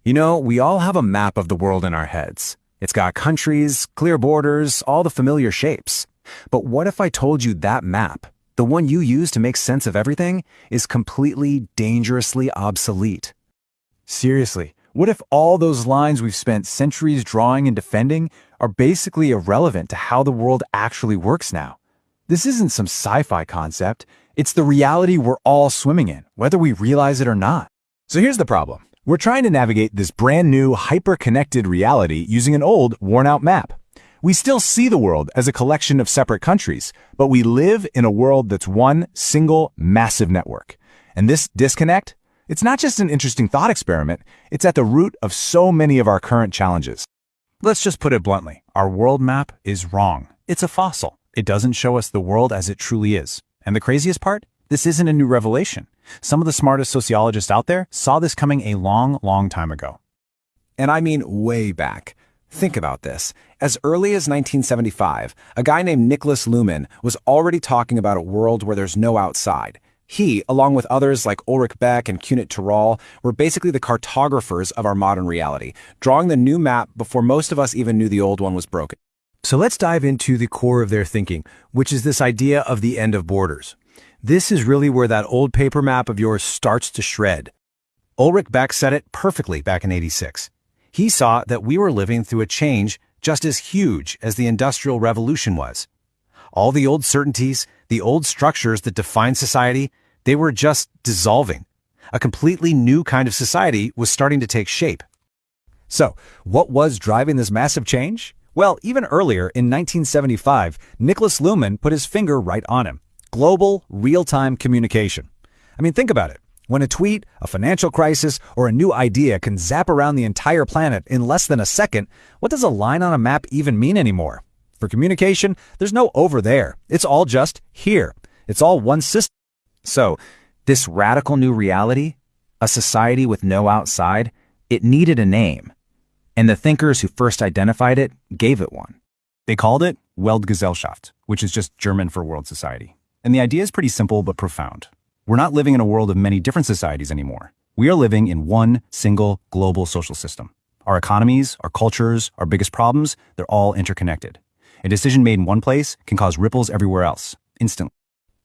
You know, we all have a map of the world in our heads. It's got countries, clear borders, all the familiar shapes. But what if I told you that map, the one you use to make sense of everything, is completely, dangerously obsolete? Seriously, what if all those lines we've spent centuries drawing and defending are basically irrelevant to how the world actually works now? This isn't some sci-fi concept. It's the reality we're all swimming in, whether we realize it or not. So here's the problem. We're trying to navigate this brand new, hyper-connected reality using an old, worn-out map. We still see the world as a collection of separate countries, but we live in a world that's one single, massive network. And this disconnect, it's not just an interesting thought experiment, it's at the root of so many of our current challenges. Let's just put it bluntly. Our world map is wrong. It's a fossil. It doesn't show us the world as it truly is. And the craziest part? This isn't a new revelation. Some of the smartest sociologists out there saw this coming a long, long time ago. And I mean way back. Think about this. As early as 1975, a guy named Niklas Luhmann was already talking about a world where there's no outside. He, along with others like Ulrich Beck and Kunit Terral, were basically the cartographers of our modern reality, drawing the new map before most of us even knew the old one was broken. So let's dive into the core of their thinking, which is this idea of the end of borders. This is really where that old paper map of yours starts to shred. Ulrich Beck said it perfectly back in '86. He saw that we were living through a change just as huge as the Industrial Revolution was. All the old certainties, the old structures that defined society, they were just dissolving. A completely new kind of society was starting to take shape. So, what was driving this massive change? Well, even earlier in 1975, Niklas Luhmann put his finger right on him. Global, real-time communication. I mean, think about it. When a tweet, a financial crisis, or a new idea can zap around the entire planet in less than a second, what does a line on a map even mean anymore? For communication, there's no over there. It's all just here. It's all one system. So, this radical new reality, a society with no outside, it needed a name. And the thinkers who first identified it gave it one. They called it Weltgesellschaft, which is just German for world society. And the idea is pretty simple but profound. We're not living in a world of many different societies anymore. We are living in one single global social system. Our economies, our cultures, our biggest problems, they're all interconnected. A decision made in one place can cause ripples everywhere else, instantly.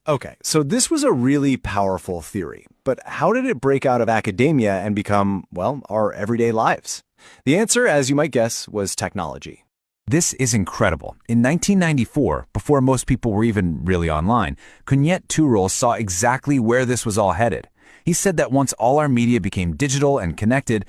Okay, so this was a really powerful theory, but how did it break out of academia and become, well, our everyday lives? The answer, as you might guess, was technology. This is incredible. In 1994, before most people were even really online, Kunit Terral saw exactly where this was all headed. He said that once all our media became digital and connected,